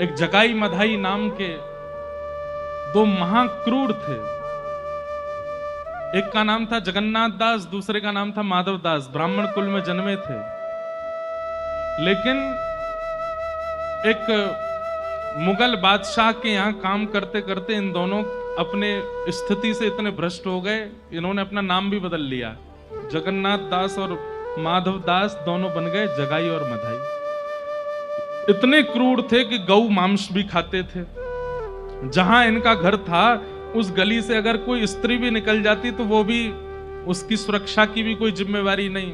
एक जगाई मधाई नाम के दो महाक्रूर थे। एक का नाम था जगन्नाथ दास, दूसरे का नाम था माधव दास। ब्राह्मण कुल में जन्मे थे, लेकिन एक मुगल बादशाह के यहां काम करते करते इन दोनों अपने स्थिति से इतने भ्रष्ट हो गए, इन्होंने अपना नाम भी बदल लिया। जगन्नाथ दास और माधव दास दोनों बन गए जगाई और मधाई। इतने क्रूर थे कि गौ मांस भी खाते थे। जहां इनका घर था उस गली से अगर कोई स्त्री भी निकल जाती तो वो भी, उसकी सुरक्षा की भी कोई जिम्मेवारी नहीं।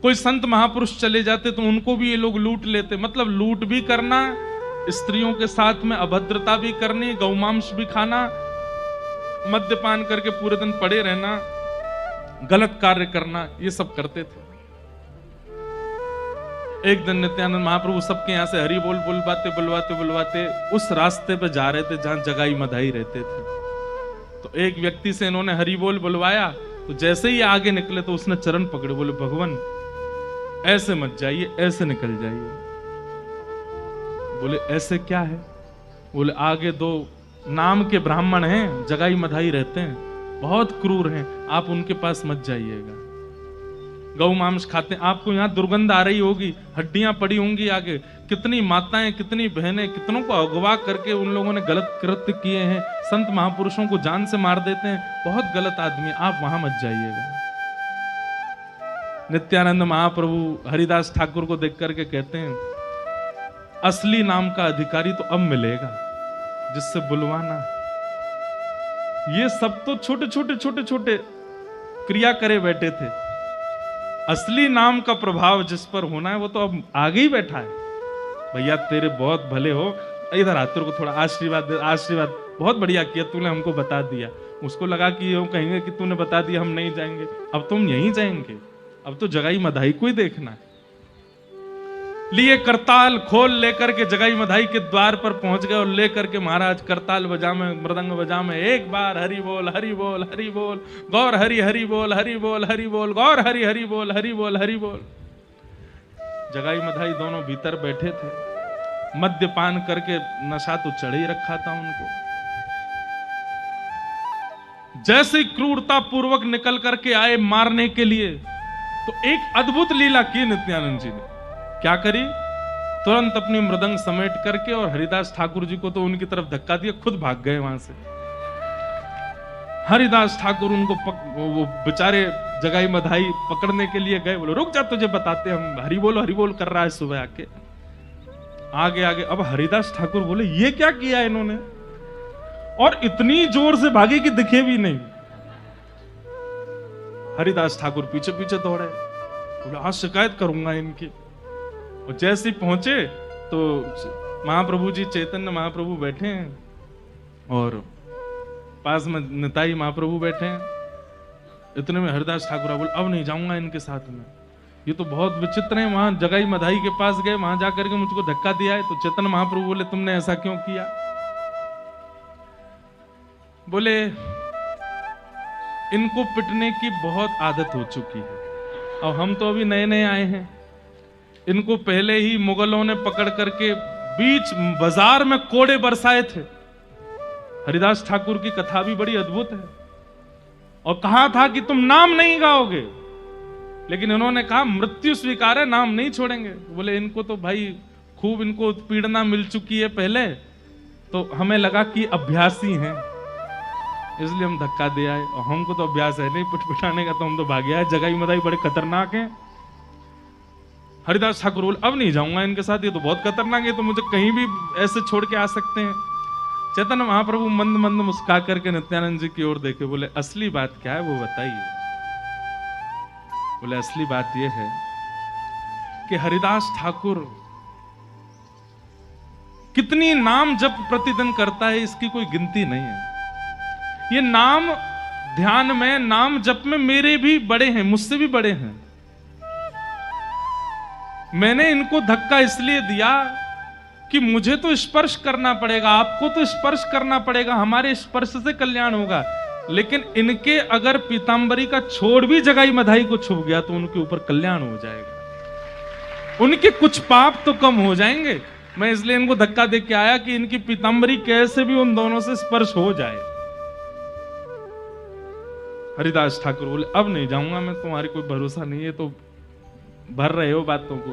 कोई संत महापुरुष चले जाते तो उनको भी ये लोग लूट लेते। मतलब लूट भी करना, स्त्रियों के साथ में अभद्रता भी करनी, गौमांस भी खाना, मद्यपान करके पूरे दिन पड़े रहना, गलत कार्य करना, ये सब करते थे। एक दिन नित्यानंद महाप्रभु सबके यहां से हरि बोल बुलवाते उस रास्ते पे जा रहे थे जहां जगाई मधाई रहते थे। तो एक व्यक्ति से इन्होंने हरि बोल बुलवाया, तो जैसे ही आगे निकले तो उसने चरण पकड़े, बोले भगवान ऐसे मत जाइए, ऐसे निकल जाइए। बोले ऐसे क्या है? बोले आगे दो नाम के ब्राह्मण हैं, जगाई मधाई रहते हैं, बहुत क्रूर हैं, आप उनके पास मत जाइएगा। गौ मांस खाते हैं, आपको यहाँ दुर्गंध आ रही होगी, हड्डियां पड़ी होंगी आगे। कितनी माताएं, कितनी बहनें, कितनों को अगवा करके उन लोगों ने गलत कृत्य किए हैं, संत महापुरुषों को जान से मार देते हैं, बहुत गलत आदमी, आप वहां मत जाइएगा। नित्यानंद महाप्रभु हरिदास ठाकुर को देख करके कहते हैं, असली नाम का अधिकारी तो अब मिलेगा जिससे बुलवाना। ये सब तो छोटे छोटे क्रिया करे बैठे थे, असली नाम का प्रभाव जिस पर होना है वो तो अब आगे ही बैठा है। भैया तेरे बहुत भले हो, इधर आ, तेरे को थोड़ा आशीर्वाद दे, आशीर्वाद, बहुत बढ़िया किया तूने, हमको बता दिया। उसको लगा कि वो कहेंगे कि तूने बता दिया हम नहीं जाएंगे, अब तुम यहीं जाएंगे, अब तो जगाई मधाई को ही देखना है। लिए करताल खोल लेकर के जगाई मधाई के द्वार पर पहुंच गए और लेकर के महाराज करताल बजामे, मृदंग बजामे, एक बार हरि बोल हरि बोल हरि बोल, गौर हरि हरि बोल हरि बोल हरि बोल, गौर हरि हरि बोल हरि बोल हरि बोल। जगाई मधाई दोनों भीतर बैठे थे, मद्यपान करके नशा तो चढ़ ही रखा था उनको। जैसे ही क्रूरता पूर्वक निकल करके आए मारने के लिए, तो एक अद्भुत लीला की नित्यानंद जी ने। क्या करी? तुरंत अपनी मृदंग समेट करके और हरिदास ठाकुर जी को तो उनकी तरफ धक्का दिया, खुद भाग गए वहां से। हरिदास ठाकुर उनको वो बेचारे जगाई मधाई पकड़ने के लिए गए, बोले रुक जा तुझे बताते, हम हरि बोल कर रहा है सुबह आके। आगे आगे अब हरिदास ठाकुर बोले ये क्या किया इन्होंने, और इतनी जोर से भागे कि दिखे भी नहीं। हरिदास ठाकुर पीछे पीछे दौड़े, बोले आज शिकायत करूंगा इनकी। और जैसे ही पहुंचे तो महाप्रभु जी, चैतन्य महाप्रभु बैठे हैं और पास में निताई महाप्रभु बैठे हैं। इतने में हरिदास ठाकुर बोले अब नहीं जाऊंगा इनके साथ में, ये तो बहुत विचित्र है। वहां जगाई मधाई के पास गए, वहां जाकर के मुझको धक्का दिया है। तो चैतन्य महाप्रभु बोले तुमने ऐसा क्यों किया? बोले इनको पिटने की बहुत आदत हो चुकी है, और हम तो अभी नए नए आए हैं। इनको पहले ही मुगलों ने पकड़ करके बीच बाजार में कोड़े बरसाए थे। हरिदास ठाकुर की कथा भी बड़ी अद्भुत है। और कहा था कि तुम नाम नहीं गाओगे, लेकिन इन्होंने कहा मृत्यु स्वीकार है, नाम नहीं छोड़ेंगे। बोले इनको तो भाई खूब इनको पीड़ना मिल चुकी है पहले, तो हमें लगा कि अभ्यासी हैं, इसलिए हम धक्का दे आए। और हमको तो अभ्यास है नहीं पिटाने का, तो हम तो भागे आए। जगाई मधाई बड़े खतरनाक हैं। हरिदास ठाकुर बोले अब नहीं जाऊंगा इनके साथ, ये तो बहुत खतरनाक है, तो मुझे कहीं भी ऐसे छोड़ के आ सकते हैं। चैतन्य महाप्रभु मंद मंद मुस्कुरा करके नित्यानंद जी की ओर देखे, बोले असली बात क्या है वो बताइए। बोले असली बात यह है कि हरिदास ठाकुर कितनी नाम जप प्रतिदिन करता है, इसकी कोई गिनती नहीं है। ये नाम ध्यान में, नाम जप में मेरे भी बड़े हैं, मुझसे भी बड़े हैं। मैंने इनको धक्का इसलिए दिया कि मुझे तो स्पर्श करना पड़ेगा, आपको तो स्पर्श करना पड़ेगा, हमारे स्पर्श से कल्याण होगा। लेकिन इनके अगर पीतांबरी का छोड़ भी जगाई मधाई को छुप गया तो उनके ऊपर कल्याण हो जाएगा, उनके कुछ पाप तो कम हो जाएंगे। मैं इसलिए इनको धक्का दे के आया कि इनकी पीताम्बरी कैसे भी उन दोनों से स्पर्श हो जाए। हरिदास ठाकुर बोले अब नहीं जाऊंगा मैं, तुम्हारी कोई भरोसा नहीं है तो भर रहे हो बातों को।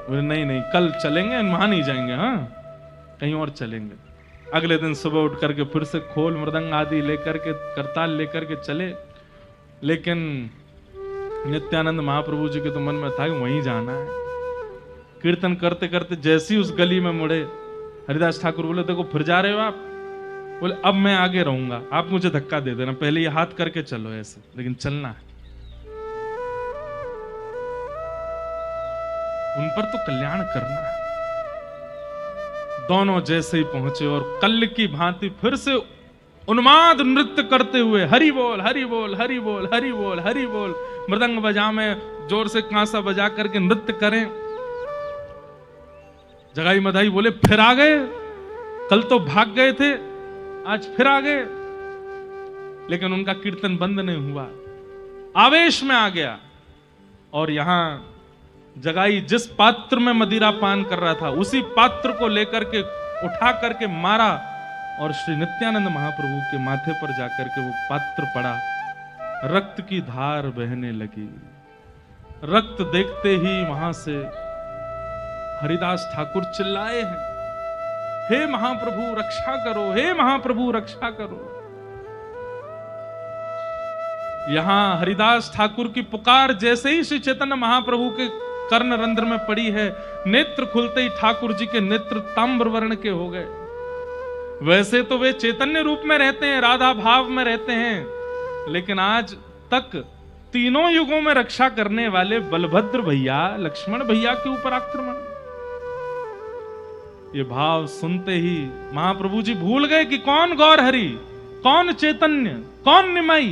बोले नहीं नहीं कल चलेंगे, वहां नहीं जाएंगे, हाँ कहीं और चलेंगे। अगले दिन सुबह उठ करके फिर से खोल मृदंग आदि लेकर के करताल लेकर के चले। लेकिन नित्यानंद महाप्रभु जी के तो मन में था कि वहीं जाना है। कीर्तन करते करते जैसी उस गली में मुड़े, हरिदास ठाकुर बोले देखो फिर जा रहे हो आप? बोले अब मैं आगे रहूंगा, आप मुझे धक्का दे देना, पहले ये हाथ करके चलो ऐसे, लेकिन चलना है। उन पर तो कल्याण करना है। दोनों जैसे ही पहुंचे और कल की भांति फिर से उन्माद नृत्य करते हुए हरि बोल हरि बोल हरि बोल हरि बोल हरि बोल, मृदंग बजा में जोर से कांसा बजा करके नृत्य करें। जगाई मधाई बोले फिर आ गए, कल तो भाग गए थे, आज फिर आ गए। लेकिन उनका कीर्तन बंद नहीं हुआ, आवेश में आ गया। और यहां जगाई जिस पात्र में मदिरा पान कर रहा था उसी पात्र को लेकर के उठा करके मारा और श्री नित्यानंद महाप्रभु के माथे पर जाकर के वो पात्र पड़ा। रक्त की धार बहने लगी। रक्त देखते ही वहां से हरिदास ठाकुर चिल्लाए हैं, हे महाप्रभु रक्षा करो, हे महाप्रभु रक्षा करो। यहां हरिदास ठाकुर की पुकार जैसे ही श्री चैतन्य महाप्रभु के कर्ण रंध्र में पड़ी है, नेत्र खुलते ही ठाकुर जी के नेत्र ताम्र वर्ण के हो गए। वैसे तो वे चैतन्य रूप में रहते हैं, राधा भाव में रहते हैं, लेकिन आज तक तीनों युगों में रक्षा करने वाले बलभद्र भैया, लक्ष्मण भैया के ऊपर आक्रमण। ये भाव सुनते ही महाप्रभु जी भूल गए कि कौन गौर हरि, कौन चैतन्य, कौन निमाई।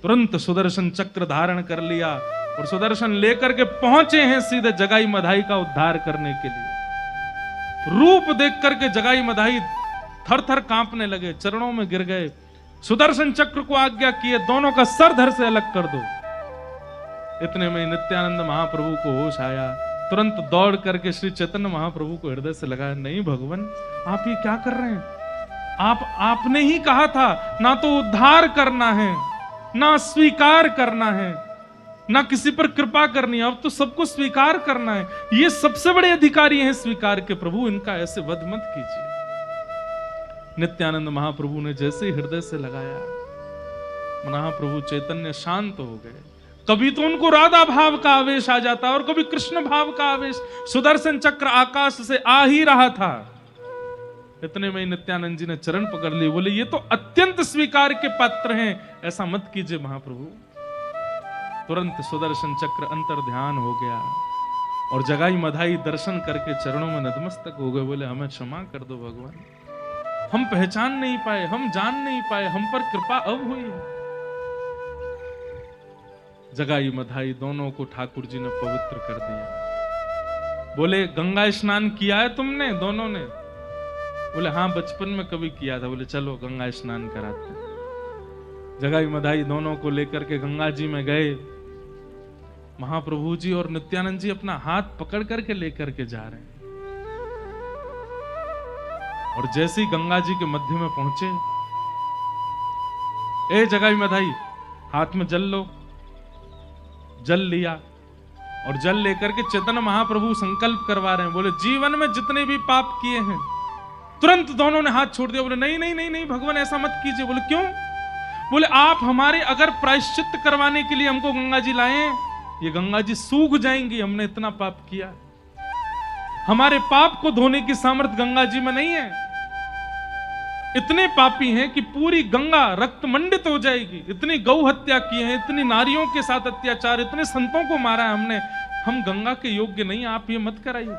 तुरंत सुदर्शन चक्र धारण कर लिया और सुदर्शन लेकर के पहुंचे हैं सीधे जगाई मधाई का उद्धार करने के लिए। रूप देख करके जगाई मधाई थर थर कांपने लगे, चरणों में गिर गए। सुदर्शन चक्र को आज्ञा किए दोनों का सर धर से अलग कर दो। इतने में नित्यानंद महाप्रभु को होश आया, तुरंत दौड़ करके श्री चैतन्य महाप्रभु को हृदय से लगाया, नहीं भगवान आप ये क्या कर रहे हैं? आपने ही कहा था ना तो उद्धार करना है, ना स्वीकार करना है, ना किसी पर कृपा करनी है, अब तो सबको स्वीकार करना है। ये सबसे बड़े अधिकारी हैं स्वीकार के, प्रभु इनका ऐसे वध मत कीजिए। नित्यानंद महाप्रभु ने जैसे ही हृदय से लगाया, महाप्रभु चैतन्य शांत हो गए। कभी तो उनको राधा भाव का आवेश आ जाता और कभी कृष्ण भाव का आवेश। सुदर्शन चक्र आकाश से आ ही रहा था। इतने में नित्यानंद जी ने चरण पकड़ लिए, बोले ये तो अत्यंत स्वीकार के पात्र हैं, ऐसा मत कीजिए महाप्रभु। तुरंत सुदर्शन चक्र अंतर ध्यान हो गया और जगाई मधाई दर्शन करके चरणों में नतमस्तक हो गए। बोले हमें क्षमा कर दो भगवान, हम पहचान नहीं पाए, हम जान नहीं पाए, हम पर कृपा अब हुई है। जगाई मधाई दोनों को ठाकुर जी ने पवित्र कर दिया। बोले गंगा स्नान किया है तुमने दोनों ने? बोले हाँ बचपन में कभी किया था। बोले चलो गंगा स्नान कराते हैं। जगाई मधाई दोनों को लेकर के गंगा जी में गए। महाप्रभु जी और नित्यानंद जी अपना हाथ पकड़ करके लेकर के जा रहे हैं और जैसे ही गंगा जी के मध्य में पहुंचे, ए जगाई मधाई हाथ में जल लो। जल लिया और जल लेकर के चैतन्य महाप्रभु संकल्प करवा रहे हैं। बोले जीवन में जितने भी पाप किए हैं, तुरंत दोनों ने हाथ छोड़ दिया। बोले नहीं नहीं नहीं नहीं भगवान ऐसा मत कीजिए। बोले क्यों? बोले आप हमारे अगर प्रायश्चित करवाने के लिए हमको गंगा जी लाए, ये गंगा जी सूख जाएंगी, हमने इतना पाप किया। हमारे पाप को धोने की सामर्थ्य गंगा जी में नहीं है। इतने पापी हैं कि पूरी गंगा रक्त मंडित हो जाएगी। इतनी गौ हत्या की है, इतनी नारियों के साथ अत्याचार, इतने संतों को मारा है हमने, हम गंगा के योग्य नहीं, आप ये मत कराइए।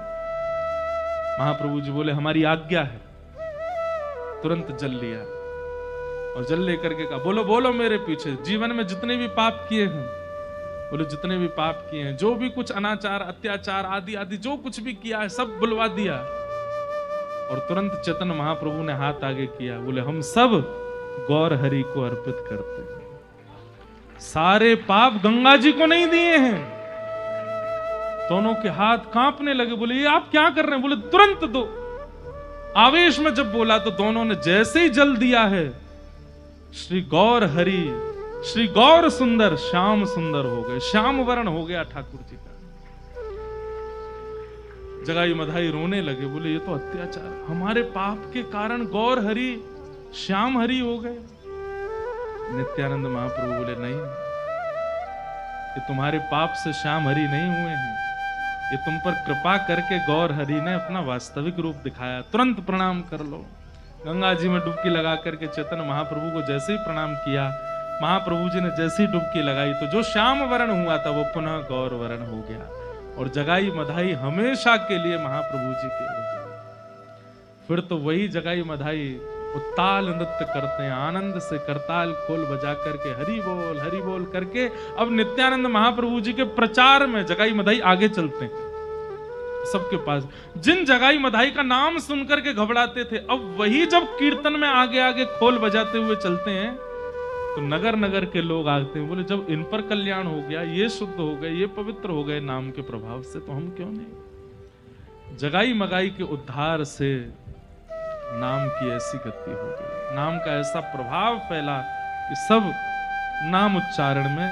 महाप्रभु जी बोले हमारी आज्ञा है। तुरंत जल लिया और जल लेकर के कहा बोलो बोलो मेरे पीछे, जीवन में जितने भी पाप किए हैं, बोले जितने भी पाप किए हैं, जो भी कुछ अनाचार अत्याचार आदि आदि जो कुछ भी किया है सब बुलवा दिया। और तुरंत चैतन्य महाप्रभु ने हाथ आगे किया। बोले हम सब गौर हरि को अर्पित करते हैं। सारे पाप गंगा जी को नहीं दिए हैं, दोनों के हाथ कांपने लगे। बोले ये आप क्या कर रहे हैं? बोले तुरंत दो। आवेश में जब बोला तो दोनों ने जैसे ही जल दिया है, श्री गौर हरि, श्री गौर सुंदर, श्याम सुंदर हो गए, श्याम वर्ण हो गया ठाकुर जी का। जगाई मधाई रोने लगे। बोले ये तो अत्याचार, हमारे पाप के कारण गौर हरि श्याम हरि हो गए। नित्यानंद महाप्रभु बोले नहीं, ये तुम्हारे पाप से श्याम हरि नहीं हुए हैं, ये तुम पर कृपा करके गौर हरि ने अपना वास्तविक रूप दिखाया। तुरंत प्रणाम कर लो। गंगा जी में डुबकी लगा करके चैतन्य महाप्रभु को जैसे ही प्रणाम किया, महाप्रभु जी ने जैसे ही डुबकी लगाई तो जो श्याम वर्ण हुआ था वो पुनः गौर वर्ण हो गया और जगाई मधाई हमेशा के लिए महाप्रभु जी के हो गए। फिर तो वही जगाई मधाई उत्ताल नृत्य करते हैं, आनंद से करताल खोल बजा करके हरि बोल करके अब नित्यानंद महाप्रभु जी के प्रचार में जगाई मधाई आगे चलते हैं सबके पास। जिन जगाई मधाई का नाम सुनकर के घबराते थे, अब वही जब कीर्तन में आगे आगे खोल बजाते हुए चलते हैं तो नगर नगर के लोग आते हैं। बोले जब इन पर कल्याण हो गया, ये शुद्ध हो गए, ये पवित्र हो गए नाम के प्रभाव से, तो हम क्यों नहीं। जगाई मगाई के उद्धार से नाम की ऐसी गति हो गई, नाम का ऐसा प्रभाव फैला कि सब नाम उच्चारण में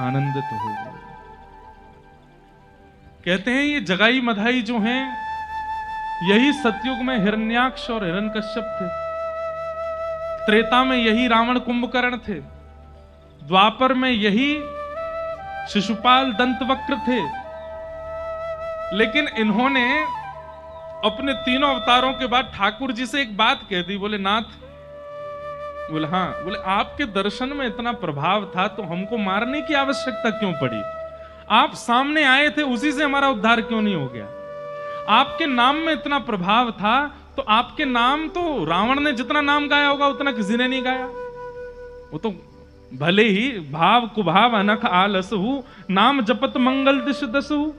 आनंदित हो गए। कहते हैं ये जगाई मधाई जो हैं, यही सतयुग में हिरण्याक्ष और हिरण्यकश्यप थे, त्रेता में यही रावण कुंभकर्ण थे, द्वापर में यही शिशुपाल दंतवक्र थे। लेकिन इन्होंने अपने तीनों अवतारों के बाद ठाकुर जी से एक बात कह दी। बोले नाथ, बोले हाँ, बोले आपके दर्शन में इतना प्रभाव था तो हमको मारने की आवश्यकता क्यों पड़ी? आप सामने आए थे, उसी से हमारा उद्धार क्यों नहीं हो गया? आपके नाम में इतना प्रभाव था तो आपके नाम तो रावण ने जितना नाम गाया होगा उतना किसी ने नहीं गाया। वो तो भले ही भाव कुभाव अनख आलसहु, नाम जपत मंगल दिश दसहु,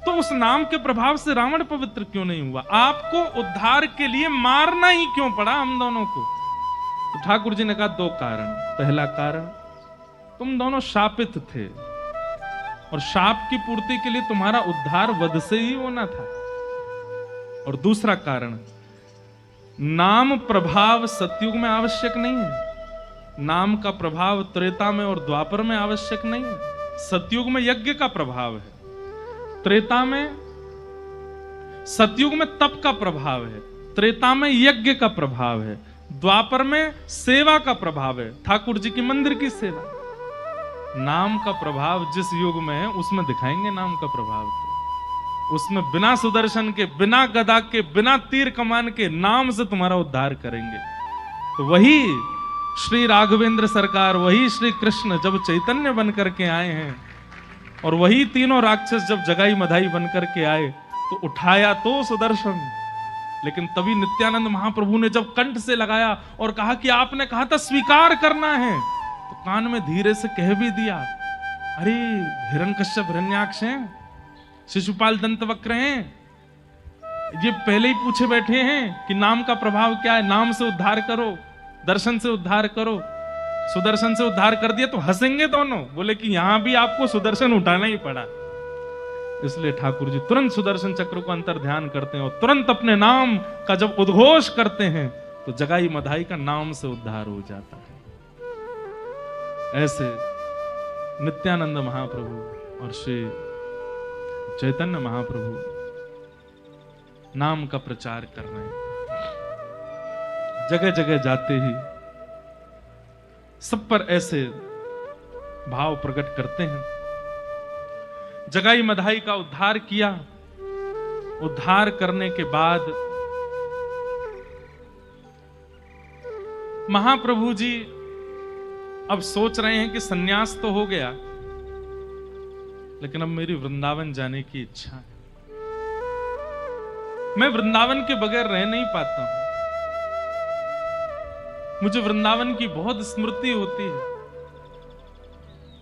तो उस नाम के प्रभाव से रावण पवित्र क्यों नहीं हुआ? आपको उद्धार के लिए मारना ही क्यों पड़ा हम दोनों को? तो ठाकुर जी ने कहा दो कारण। पहला कारण, तुम दोनों शापित थे और शाप की पूर्ति के लिए तुम्हारा उद्धार वध से ही होना था। और दूसरा कारण, नाम प्रभाव सतयुग में आवश्यक नहीं है, नाम का प्रभाव त्रेता में और द्वापर में आवश्यक नहीं है। सतयुग में यज्ञ का प्रभाव है, त्रेता में, सतयुग में तप का प्रभाव है, त्रेता में यज्ञ का प्रभाव है, द्वापर में सेवा का प्रभाव है, ठाकुर जी की मंदिर की सेवा। नाम का प्रभाव जिस युग में है उसमें दिखाएंगे नाम का प्रभाव, तो उसमें बिना सुदर्शन के, बिना गदा के, बिना तीर कमान के नाम से तुम्हारा उद्धार करेंगे। तो वही श्री राघवेंद्र सरकार, वही श्री कृष्ण जब चैतन्य बनकर के आए हैं और वही तीनों राक्षस जब जगाई मधाई बनकर के आए तो उठाया तो सुदर्शन, लेकिन तभी नित्यानंद महाप्रभु ने जब कंठ से लगाया और कहा कि आपने कहा था स्वीकार करना है, तो कान में धीरे से कह भी दिया, अरे हिरण्यकश्यप हिरण्याक्ष हैं, शिशुपाल दंतवक्र हैं, ये पहले ही पूछे बैठे हैं कि नाम का प्रभाव क्या है, नाम से उद्धार करो, दर्शन से उद्धार करो। सुदर्शन से उद्धार कर दिया तो हंसेंगे दोनों। बोले कि यहां भी आपको सुदर्शन उठाना ही पड़ा। इसलिए ठाकुर जी तुरंत सुदर्शन चक्र को अंतर ध्यान करते हैं और तुरंत अपने नाम का जब उद्घोष करते हैं तो जगाई मधाई का नाम से उद्धार हो जाता है। ऐसे नित्यानंद महाप्रभु और श्री चैतन्य महाप्रभु नाम का प्रचार कर रहे हैं। जगह जगह जाते ही सब पर ऐसे भाव प्रकट करते हैं। जगाई मधाई का उद्धार किया, उद्धार करने के बाद महाप्रभु जी अब सोच रहे हैं कि सन्यास तो हो गया, लेकिन अब मेरी वृंदावन जाने की इच्छा है। मैं वृंदावन के बगैर रह नहीं पाता हूं, मुझे वृंदावन की बहुत स्मृति होती है।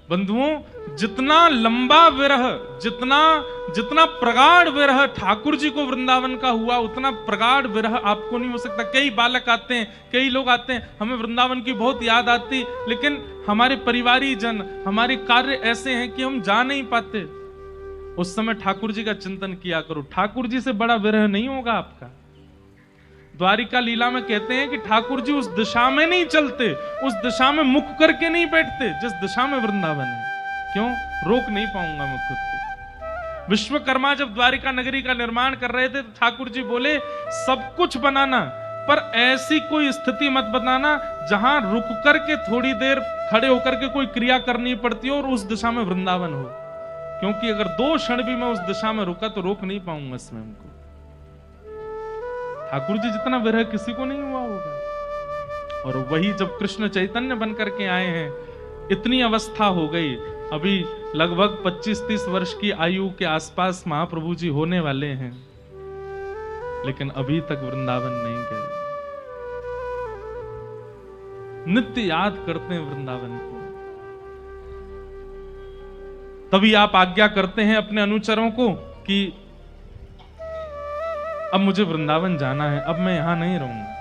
बंधुओं, जितना लंबा विरह, जितना प्रगाढ़ विरह ठाकुर जी को वृंदावन का हुआ, उतना प्रगाढ़ विरह आपको नहीं हो सकता। कई बालक आते हैं, कई लोग आते हैं, हमें वृंदावन की बहुत याद आती, लेकिन हमारे परिवारी जन, हमारे कार्य ऐसे हैं कि हम जा नहीं पाते। उस समय ठाकुर जी का चिंतन किया करो। ठाकुर जी से बड़ा विरह नहीं होगा आपका। द्वारिका लीला में कहते हैं कि ठाकुर जी उस दिशा में नहीं चलते, उस दिशा में मुख करके नहीं बैठते जिस दिशा में वृंदावन है। क्यों? रोक नहीं पाऊंगा मैं खुद को। विश्वकर्मा जब द्वारिका नगरी का निर्माण कर रहे थे तो ठाकुर जी बोले सब कुछ बनाना, पर ऐसी कोई स्थिति मत बनाना जहां रुक करके थोड़ी देर खड़े होकर के कोई क्रिया करनी पड़ती हो और उस दिशा में वृंदावन हो। क्योंकि अगर 2 क्षण भी मैं उस दिशा में रुका तो रोक नहीं पाऊंगा स्वयं को। ठाकुर जी जितना विरह किसी को नहीं हुआ होगा। और वही जब कृष्ण चैतन्य बन करके आए हैं, इतनी अवस्था हो गई, अभी लगभग 25-30 वर्ष की आयु के आसपास महाप्रभु जी होने वाले हैं, लेकिन अभी तक वृंदावन नहीं गए। नित्य याद करते हैं वृंदावन को। तभी आप आज्ञा करते हैं अपने अनुचरों को कि अब मुझे वृंदावन जाना है, अब मैं यहां नहीं रहूंगा।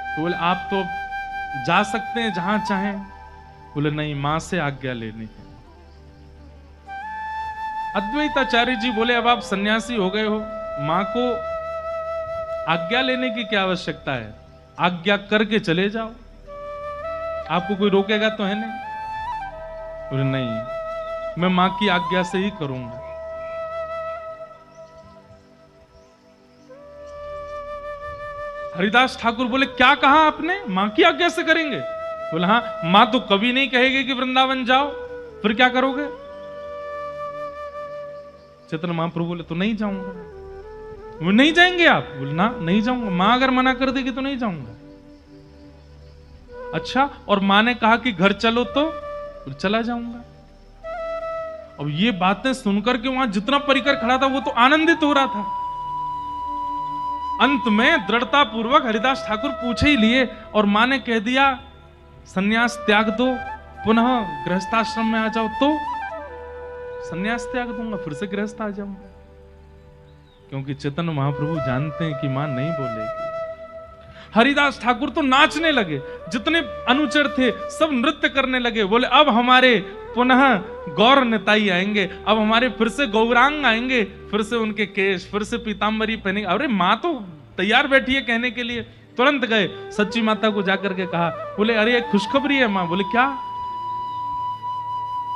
तो बोले आप तो जा सकते हैं जहां चाहें। बोले नहीं, मां से आज्ञा लेनी है। अद्वैताचार्य जी बोले अब आप सन्यासी हो गए हो, मां को आज्ञा लेने की क्या आवश्यकता है, आज्ञा करके चले जाओ, आपको कोई रोकेगा तो है नहीं। बोले नहीं, मैं मां की आज्ञा से ही करूंगा। हरिदास ठाकुर बोले क्या कहा आपने, मां की आज्ञा से करेंगे? बोले हाँ, मां तो कभी नहीं कहेगी कि वृंदावन जाओ, फिर क्या करोगे? चैतन्य महाप्रभु बोले तो नहीं जाऊंगा। वो नहीं जाएंगे आप? बोले ना, नहीं जाऊंगा, मां अगर मना कर देगी तो नहीं जाऊंगा। अच्छा, और मां ने कहा कि घर चलो तो चला जाऊंगा। अब ये बातें सुनकर के वहां जितना परिकर खड़ा था वो तो आनंदित हो रहा था। अंत में दृढ़ता पूर्वक हरिदास ठाकुर पूछे ही लिए और मां ने कह दिया सन्यास त्याग दो, पुनः गृहस्थाश्रम में आ जाओ। तो सन्यास त्याग दूंगा, फिर से गृहस्थ आ जाऊंगा। क्योंकि चैतन्य महाप्रभु जानते हैं कि मां नहीं बोलेगी। हरिदास ठाकुर तो नाचने लगे, जितने अनुचर थे सब नृत्य करने लगे। बोले अब हमारे पुनः गौर निताई आएंगे, अब हमारे फिर से गौरांग आएंगे, फिर से उनके केश, फिर से पीतांबरी पहनेंगे। अरे मां तो तैयार बैठी है कहने के लिए। तुरंत गए, सच्ची माता को जाकर के कहा। बोले अरे एक खुशखबरी है मां। बोले क्या?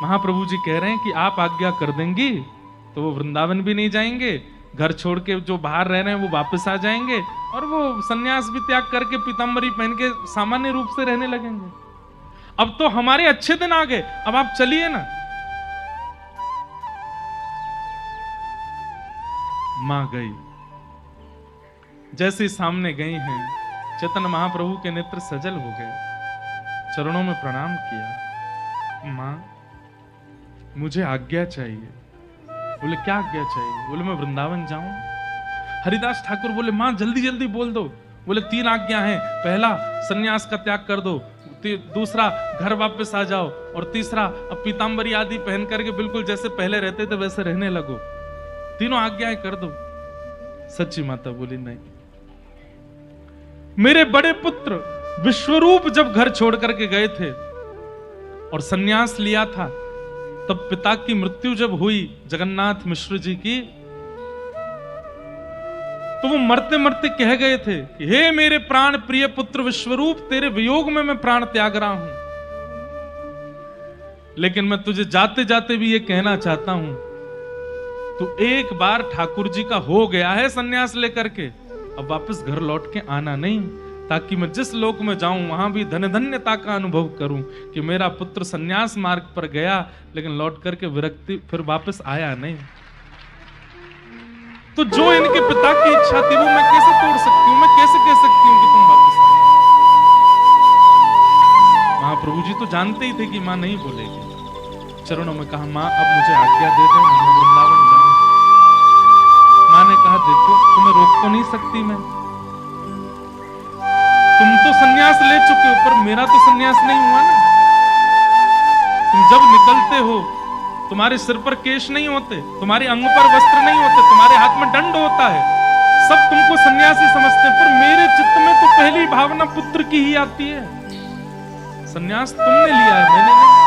महाप्रभु जी कह रहे हैं कि आप आज्ञा कर देंगी तो वो वृंदावन भी नहीं जाएंगे, घर छोड़ के जो बाहर रह रहे हैं वो वापस आ जाएंगे और वो सन्यास भी त्याग करके पीतांबरी पहन के सामान्य रूप से रहने लगेंगे। अब तो हमारे अच्छे दिन आ गए, अब आप चलिए ना। मां गई, जैसे सामने गई हैं, चैतन्य महाप्रभु के नेत्र सजल हो गए, चरणों में प्रणाम किया। मां मुझे आज्ञा चाहिए। बोले क्या आज्ञा चाहिए? बोले मैं वृंदावन जाऊं। हरिदास ठाकुर बोले मां जल्दी जल्दी बोल दो। बोले 3 आज्ञा हैं, पहला सन्यास का त्याग कर दो, दूसरा घर वापस आ जाओ, और तीसरा अब पीतांबरी आदि पहन करके बिल्कुल जैसे पहले रहते थे वैसे रहने लगो। तीनों आज्ञाएं कर दो। सच्ची माता बोली नहीं। मेरे बड़े पुत्र विश्वरूप जब घर छोड़ करके गए थे और सन्यास लिया था, तब पिता की मृत्यु जब हुई जगन्नाथ मिश्र जी की, तो वो मरते मरते कह गए थे कि हे मेरे प्राण प्रिय पुत्र विश्वरूप, तेरे वियोग में मैं प्राण त्याग रहा हूं, लेकिन मैं तुझे जाते जाते भी ये कहना चाहता हूं, तू एक बार ठाकुर जी का हो गया है सन्यास लेकर के, अब वापस घर लौट के आना नहीं, ताकि मैं जिस लोक में जाऊं वहां भी धन्य धन्यता का अनुभव करूं कि मेरा पुत्र सन्यास मार्ग पर गया लेकिन लौट करके विरक्ति फिर वापस आया नहीं। तो जो इनके पिता की इच्छा थी वो मैं कैसे तोड़ सकती हूं, मैं कैसे कह सकती हूं कि तुम वापस आओ। महाप्रभु जी तो जानते ही थे कि मां नहीं बोलेगी। चरणों में कहा मां अब मुझे आज्ञा दे दो, मैं वृंदावन जाऊं। मां ने कहा देखो तुम्हें रोक तो नहीं सकती मैं, तुम तो सन्यास ले चुके हो, पर मेरा तो सन्यास नहीं हुआ ना। तुम जब निकलते हो तुम्हारे सिर पर केश नहीं होते, तुम्हारे अंग पर वस्त्र नहीं होते, तुम्हारे हाथ में दंड होता है, सब तुमको सन्यासी समझते हैं, पर मेरे चित्त में तो पहली भावना पुत्र की ही आती है। सन्यास तुमने लिया है, मैंने नहीं।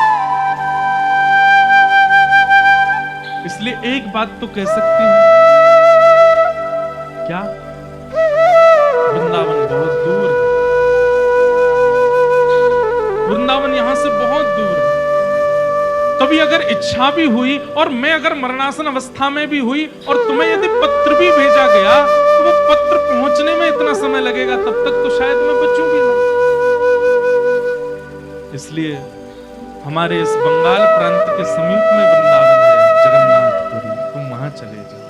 इसलिए एक बात तो कह सकती हूं, क्या वृंदावन बहुत दूर है, वृंदावन यहां से बहुत दूर है। कभी अगर इच्छा भी हुई और मैं अगर मरणासन अवस्था में भी हुई और तुम्हें यदि पत्र भी भेजा गया तो वो पत्र पहुंचने में इतना समय लगेगा, तब तक तो शायद मैं बचूं भी ना। इसलिए हमारे इस बंगाल प्रांत के समीप में वृंदावन है, जगन्नाथपुरी, तुम वहां चले जाओ।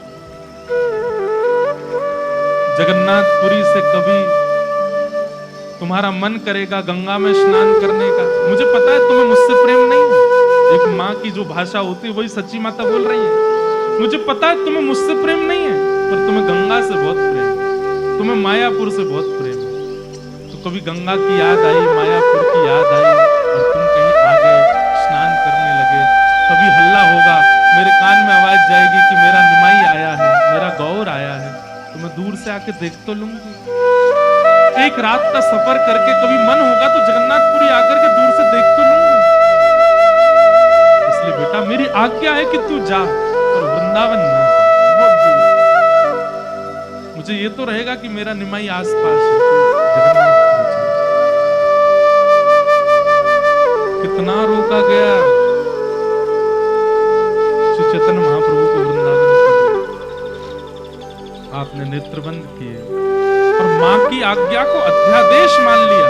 जगन्नाथपुरी से कभी तुम्हारा मन करेगा गंगा में स्नान करने का। मुझे पता है तुम्हें मुझसे प्रेम नहीं है, एक माँ की जो भाषा होती है वही सच्ची माता बोल रही है। मुझे पता है तुम्हें मुझसे प्रेम नहीं है, पर तुम्हें गंगा से बहुत प्रेम है, तुम्हें मायापुर से बहुत प्रेम है। तो कभी गंगा की याद आई, मायापुर की याद आई और तुम कहीं आ गए, स्नान करने लगे, कभी हल्ला होगा, मेरे कान में आवाज जाएगी कि मेरा निमाई आया है, मेरा गौर आया है, तो मैं दूर से आके देख तो लूंगी। एक रात का सफर करके कभी मन होगा तो जगन्नाथपुरी आकर के दूर से देख तो लूंगी। इसलिए बेटा मेरी आज्ञा है कि तू जा, और वृंदावन ना जा, बहुत दूर। मुझे ये तो रहेगा कि मेरा निमाई आसपास है, जगन्नाथपुरी जा। कितना रोका गया श्री चैतन्य महाप्रभु को वृंदावन, आपने नेत्र बंद किए और मां की आज्ञा को अध्यादेश मान लिया,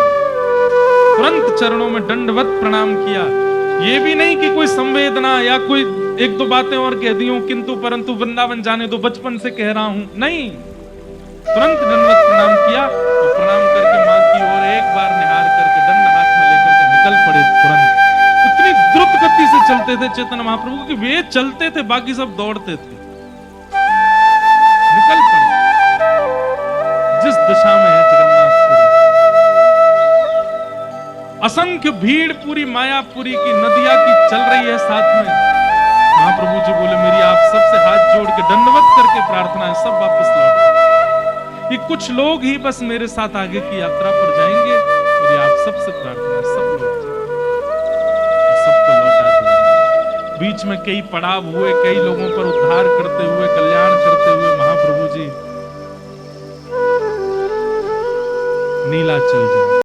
तुरंत चरणों में दंडवत प्रणाम किया। ये भी नहीं कि कोई संवेदना या कोई एक दो बातें और कह दी हूं, किंतु परंतु वृंदावन जाने दो, बचपन से कह रहा हूं, नहीं, तुरंत दंडवत प्रणाम किया और प्रणाम करके मां की ओर एक बार निहार करके दंड हाथ में लेकर के निकल पड़े। तुरंत इतनी द्रुत गति से चलते थे चैतन्य महाप्रभु कि वे चलते थे, बाकी सब दौड़ते थे, निकल पड़े जिस दिशा में है जगन्नाथपुरी। असंख्य भीड़ पूरी मायापुरी की नदिया की चल रही है साथ में। महाप्रभु जी बोले मेरी आप सबसे हाथ जोड़ के दंडवत करके प्रार्थना है, सब वापस लौट जाए। ये कुछ लोग ही बस मेरे साथ आगे की यात्रा पर जाएंगे, मेरी आप सबसे प्रार्थना है, सब लौट जाए, सबको लौटा दिया। बीच में कई पड़ाव हुए, कई लोगों पर उद्धार करते हुए, कल्याण करते हुए महाप्रभु जी नीलाचल जाए।